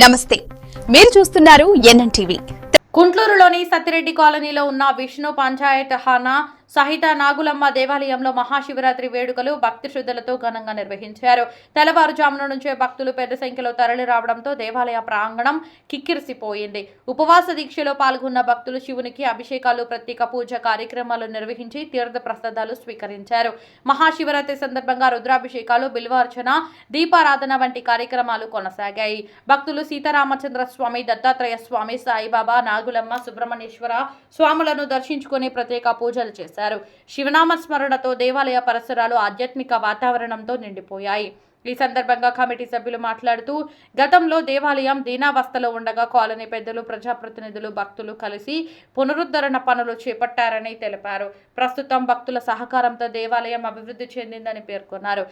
నమస్తే, మీరు చూస్తున్నారు ఎన్ఎన్టీవీ. కుంట్లూరులోని సత్తిరెడ్డి కాలనీలో ఉన్న విష్ణు పంచాయత్ హానా సహిత నాగులమ్మ దేవాలయంలో మహాశివరాత్రి వేడుకలు భక్తి శ్రద్ధలతో ఘనంగా నిర్వహించారు. తెల్లవారుజామున నుంచే భక్తులు పెద్ద సంఖ్యలో తరలి రావడంతో దేవాలయ ప్రాంగణం కిక్కిరిసిపోయింది. ఉపవాస దీక్షలో పాల్గొన్న భక్తులు శివునికి అభిషేకాలు, ప్రత్యేక పూజ కార్యక్రమాలు నిర్వహించి తీర్థ ప్రసాదాలు స్వీకరించారు. మహాశివరాత్రి సందర్భంగా రుద్రాభిషేకాలు, బిల్వార్చన, దీపారాధన వంటి కార్యక్రమాలు కొనసాగాయి. భక్తులు సీతారామచంద్ర స్వామి, దత్తాత్రేయ స్వామి, సాయిబాబా, నాగులమ్మ, సుబ్రహ్మణ్యేశ్వర స్వాములను దర్శించుకుని ప్రత్యేక పూజలు చేశారు. శివనామ స్మరణతో దేవాలయ పరిసరాలు ఆధ్యాత్మిక వాతావరణంతో నిండిపోయాయి. ఈ సందర్భంగా కమిటీ సభ్యులు మాట్లాడుతూ, గతంలో దేవాలయం దీనావస్థలో ఉండగా కాలనీ పెద్దలు, ప్రజాప్రతినిధులు, భక్తులు కలిసి పునరుద్ధరణ పనులు చేపట్టారని తెలిపారు. ప్రస్తుతం భక్తుల సహకారంతో దేవాలయం అభివృద్ధి చెందిందని పేర్కొన్నారు.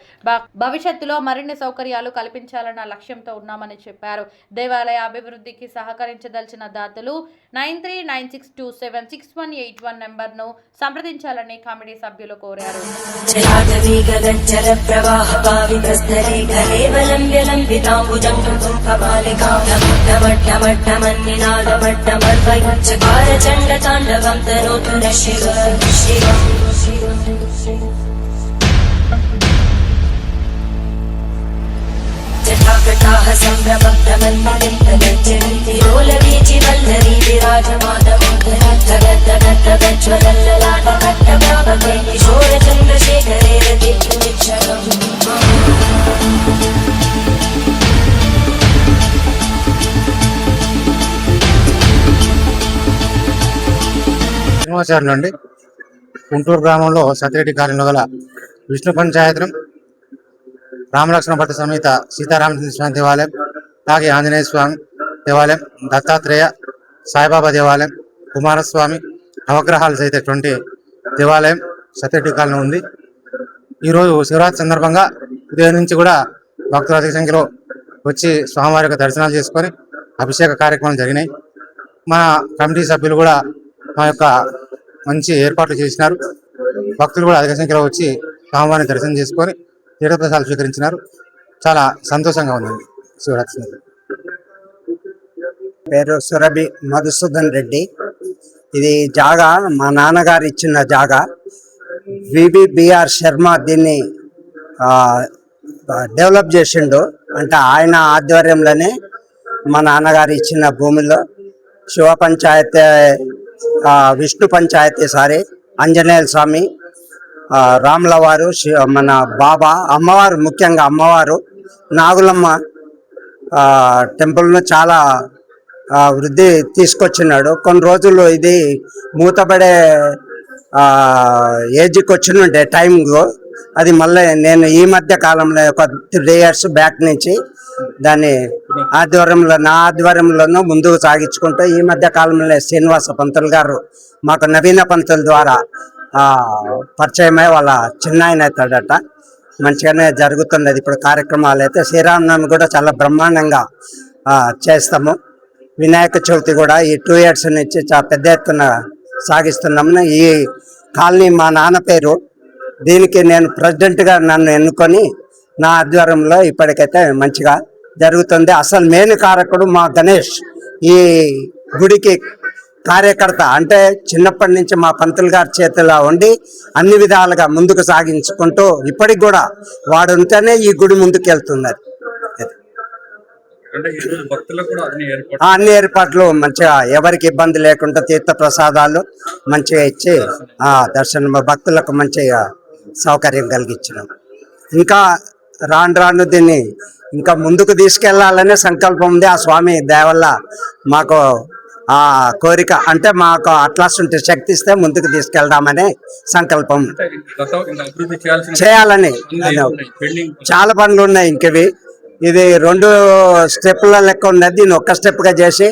భవిష్యత్తులో మరిన్ని సౌకర్యాలు కల్పించాలన్న లక్ష్యంతో ఉన్నామని చెప్పారు. దేవాలయ అభివృద్ధికి సహకరించదలిచిన దాతలు 9396276181 నెంబర్ను సంప్రదించాలని కమిటీ సభ్యులు కోరారు. శ్రీనివాచార్యులు అండి. గుంటూరు గ్రామంలో సత్తిరెడ్డి కాలనీలో గల విష్ణు పంచాయతం, రామలక్ష్మణ భట్ట సమేత సీతారామచంద్ర స్వామి దేవాలయం, అలాగే ఆంజనేయ స్వామి దేవాలయం, దత్తాత్రేయ, సాయిబాబా దేవాలయం, కుమారస్వామి నవగ్రహాలు సైతటువంటి దేవాలయం సత్తిరెడ్డి కాలనీ ఉంది. ఈరోజు శివరాత్రి సందర్భంగా ఉదయం నుంచి కూడా భక్తులు అధిక సంఖ్యలో వచ్చి స్వామివారి యొక్క దర్శనాలు చేసుకొని అభిషేక కార్యక్రమాలు జరిగినాయి. మన కమిటీ సభ్యులు కూడా మా యొక్క మంచి ఏర్పాట్లు చేసినారు. భక్తులు కూడా అధిక సంఖ్యలో వచ్చి స్వామివారిని దర్శనం చేసుకొని తీర్థప్రసాదాలు స్వీకరించినారు. చాలా సంతోషంగా ఉందండి. శివరాత్రి పేరు సురభి మధుసూదన్ రెడ్డి. ఇది జాగా మా నాన్నగారు ఇచ్చిన జాగా. బిఆర్ శర్మ దీన్ని డెవలప్ చేసిండు. అంటే ఆయన ఆధ్వర్యంలోనే మా నాన్నగారు ఇచ్చిన భూమిలో శివ పంచాయతీ, విష్ణు పంచాయతీ, ఆంజనేయ స్వామి, రాములవారు, మన బాబా, అమ్మవారు, ముఖ్యంగా అమ్మవారు నాగులమ్మ టెంపుల్ను చాలా వృద్ధి తీసుకొచ్చినాడు. కొన్ని రోజులు ఇది మూతపడే ఏజ్కి వచ్చినుండే టైంలో, అది మళ్ళీ నేను ఈ మధ్య కాలంలో ఒక 3 years బ్యాక్ నుంచి దాన్ని నా ఆధ్వర్యంలోనూ ముందుకు సాగించుకుంటూ ఈ మధ్య కాలంలో శ్రీనివాస పంతులు గారు మాకు నవీన పంతుల ద్వారా పరిచయమై వాళ్ళ చిన్నాయన అవుతాడట. మంచిగానే జరుగుతున్నది ఇప్పుడు కార్యక్రమాలు. అయితే శ్రీరామనవమి కూడా చాలా బ్రహ్మాండంగా చేస్తాము. వినాయక చవితి కూడా ఈ 2 years నుంచి చాలా పెద్ద ఎత్తున సాగిస్తున్నాము. ఈ కాలనీ మా నాన్న పేరు, దీనికి నేను ప్రెసిడెంట్గా నన్ను ఎన్నుకొని నా ఆధ్వర్యంలో ఇప్పటికైతే మంచిగా జరుగుతుంది. అసలు మెయిన్ కారకుడు మా గణేష్, ఈ గుడికి కార్యకర్త. అంటే చిన్నప్పటి నుంచి మా పంతులు గారి చేతిలో ఉండి అన్ని విధాలుగా ముందుకు సాగించుకుంటూ ఇప్పటికి కూడా వాడు ఉంటేనే ఈ గుడి ముందుకు వెళ్తున్నది. అన్ని ఏర్పాట్లు మంచిగా, ఎవరికి ఇబ్బంది లేకుండా తీర్థ ప్రసాదాలు మంచిగా ఇచ్చి దర్శనం భక్తులకు మంచిగా సౌకర్యం కలిగించినాం. ఇంకా రాను దీన్ని ఇంకా ముందుకు తీసుకెళ్లాలనే సంకల్పం ఉంది. ఆ స్వామి దయవల్ల మాకు ఆ కోరిక, అంటే మాకు అట్లాస్ ఉంటే శక్తి ఇస్తే ముందుకు తీసుకెళ్దామనే సంకల్పం చేయాలని. చాలా పనులు ఉన్నాయి ఇంకవి. ఇది 2 స్టెప్పుల లెక్క ఉన్నది. దీన్ని ఒక్క స్టెప్గా చేసి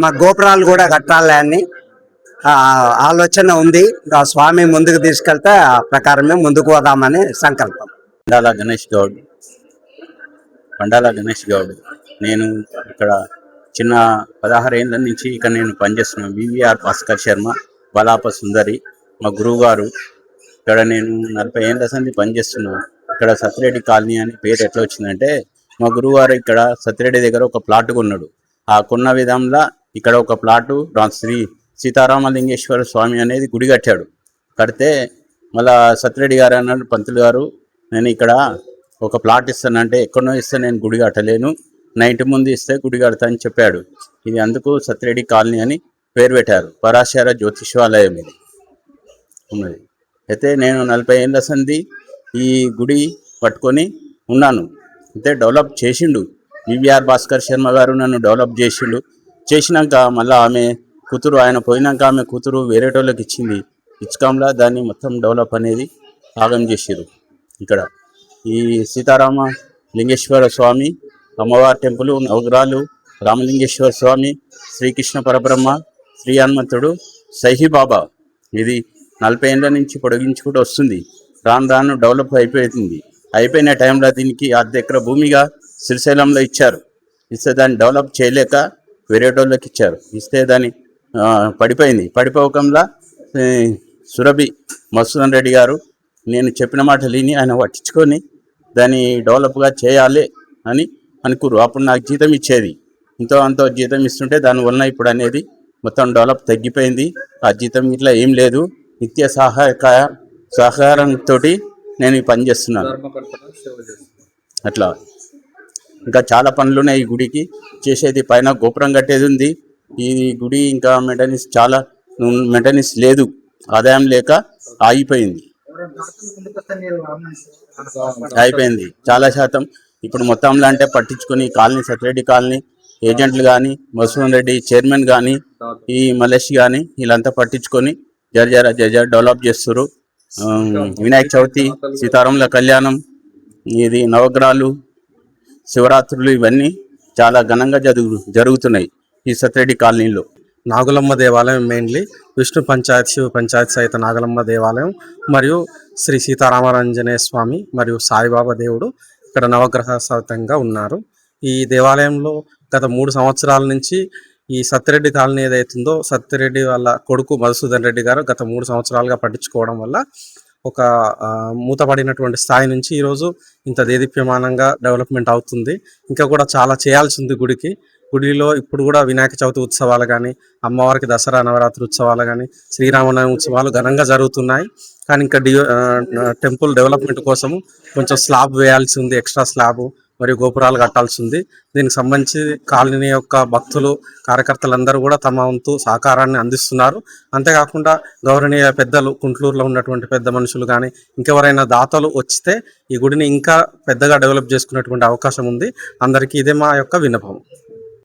మా గోపురాలు కూడా కట్టాలి అని ఆలోచన ఉంది. ఆ స్వామి ముందుకు తీసుకెళ్తే ఆ ప్రకారమే ముందుకు పోదామని సంకల్పం. పండాల గణేష్ గౌడ్. నేను ఇక్కడ చిన్న 16 ఏళ్ళ నుంచి ఇక్కడ నేను పనిచేస్తున్నాను. వివిఆర్ భాస్కర్ శర్మ, బలాప సుందరి మా గురువు గారు. ఇక్కడ నేను 40 ఏళ్ళ సంది పనిచేస్తున్నాను. ఇక్కడ సత్తిరెడ్డి కాలనీ అని పేరు ఎట్లా వచ్చిందంటే, మా గురువు గారు ఇక్కడ సత్యరెడ్డి దగ్గర ఒక ప్లాట్ కొన్నాడు. ఆ కొన్న విధంలో ఇక్కడ ఒక ప్లాటు శ్రీ సీతారామలింగేశ్వర స్వామి అనేది గుడి కట్టాడు. కడితే మళ్ళా సత్యరెడ్డి గారు అన్నాడు, పంతులు గారు నేను ఇక్కడ ఒక ప్లాట్ ఇస్తానంటే ఎక్కడో ఇస్తే నేను గుడి కట్టలేను, నా ఇంటి ముందు ఇస్తే గుడి కడతా అని చెప్పాడు. ఇది అందుకు సత్యరెడ్డి కాలనీ అని పేరు పెట్టారు. పరాశర జ్యోతిష్వాలయం ఇది ఉన్నది. అయితే నేను 40 ఏళ్ళ సంది ఈ గుడి పట్టుకొని ఉన్నాను. అయితే డెవలప్ చేసిండు వివిఆర్ భాస్కర్ శర్మ గారు, నన్ను డెవలప్ చేసిండు. చేసినాక మళ్ళీ ఆమె కూతురు, ఆయన పోయినాక ఆమె కూతురు వేరేటోళ్ళకి ఇచ్చింది. ఇచ్చకంలా దాన్ని మొత్తం డెవలప్ అనేది భాగం చేసిరు. ఇక్కడ ఈ సీతారామ లింగేశ్వర స్వామి అమ్మవారి టెంపుల్, నవగ్రహాలు, రామలింగేశ్వర స్వామి, శ్రీకృష్ణ పరబ్రహ్మ, శ్రీ హనుమంతుడు, సైహిబాబా ఇది 40 ఏళ్ళ నుంచి పొడిగించుకుంటూ వస్తుంది. రాను రాను డెవలప్ అయిపోతుంది. అయిపోయిన టైంలో దీనికి 1/2 ఎకరా భూమిగా శ్రీశైలంలో ఇచ్చారు. ఇస్తే దాన్ని డెవలప్ చేయలేక వేరేటోళ్ళకి ఇచ్చారు. ఇస్తే దాన్ని పడిపోయింది. పడిపోకంలా సురభి మసూదన్ రెడ్డి గారు నేను చెప్పిన మాట విని ఆయన పట్టించుకొని దాన్ని డెవలప్గా చేయాలి అని అనుకురు. అప్పుడు నాకు జీతం ఇచ్చేది, ఇంతో అంతో జీతం ఇస్తుంటే దానివల్ల ఇప్పుడు అనేది మొత్తం డెవలప్ తగ్గిపోయింది. ఆ జీతం ఇట్లా ఏం లేదు, నిత్య సహకారంతో నేను ఈ పని చేస్తున్నాను. అట్లా ఇంకా చాలా పనులు ఉన్నాయి ఈ గుడికి చేసేది. పైన గోపురం కట్టేది ఉంది. ఈ గుడి ఇంకా మెయింటెనెన్స్ లేదు, ఆదాయం లేక అయిపోయింది చాలా శాతం. ఇప్పుడు మొత్తంలో అంటే పట్టించుకొని కాలనీ, సత్యరెడ్డి కాలనీ ఏజెంట్లు కానీ, మసూదన్ రెడ్డి చైర్మన్ కానీ, ఈ మలేష్ కానీ వీళ్ళంతా పట్టించుకొని జర డెవలప్ చేస్తారు. వినాయక చవితి, సీతారాముల కళ్యాణం, ఇది నవగ్రహాలు, శివరాత్రులు ఇవన్నీ చాలా ఘనంగా జరుగుతున్నాయి ఈ సత్యరెడ్డి కాలనీలో. నాగులమ్మ దేవాలయం మెయిన్లీ విష్ణు పంచాయత్, శివ పంచాయత్ సహిత నాగులమ్మ దేవాలయం మరియు శ్రీ సీతారామాంజనేయ స్వామి మరియు సాయిబాబా దేవుడు ఇక్కడ నవగ్రహ సహితంగా ఉన్నారు. ఈ దేవాలయంలో గత 3 సంవత్సరాల నుంచి ఈ సత్యరెడ్డి కాలనీ ఏదైతుందో సత్యరెడ్డి వాళ్ళ కొడుకు మధుసూదన్ రెడ్డి గారు గత 3 సంవత్సరాలుగా పట్టించుకోవడం వల్ల ఒక మూతపడినటువంటి స్థాయి నుంచి ఈరోజు ఇంత దేదీప్యమానంగా డెవలప్మెంట్ అవుతుంది. ఇంకా కూడా చాలా చేయాల్సి ఉంది గుడిలో. ఇప్పుడు కూడా వినాయక చవితి ఉత్సవాలు కానీ, అమ్మవారికి దసరా నవరాత్రి ఉత్సవాలు కానీ, శ్రీరామనవమి ఉత్సవాలు ఘనంగా జరుగుతున్నాయి. కానీ ఇంకా టెంపుల్ డెవలప్మెంట్ కోసము కొంచెం స్లాబ్ వేయాల్సి ఉంది, ఎక్స్ట్రా స్లాబ్ మరియు గోపురాలు కట్టాల్సి ఉంది. దీనికి సంబంధించి కాలనీ యొక్క భక్తులు, కార్యకర్తలందరూ కూడా తమ వంతు సహకారాన్ని అందిస్తున్నారు. అంతేకాకుండా గౌరవనీయ పెద్దలు, కుంట్లూరులో ఉన్నటువంటి పెద్ద మనుషులు కానీ ఇంకెవరైనా దాతలు వచ్చితే ఈ గుడిని ఇంకా పెద్దగా డెవలప్ చేసుకునేటువంటి అవకాశం ఉంది. అందరికీ ఇదే మా యొక్క విన్నపం.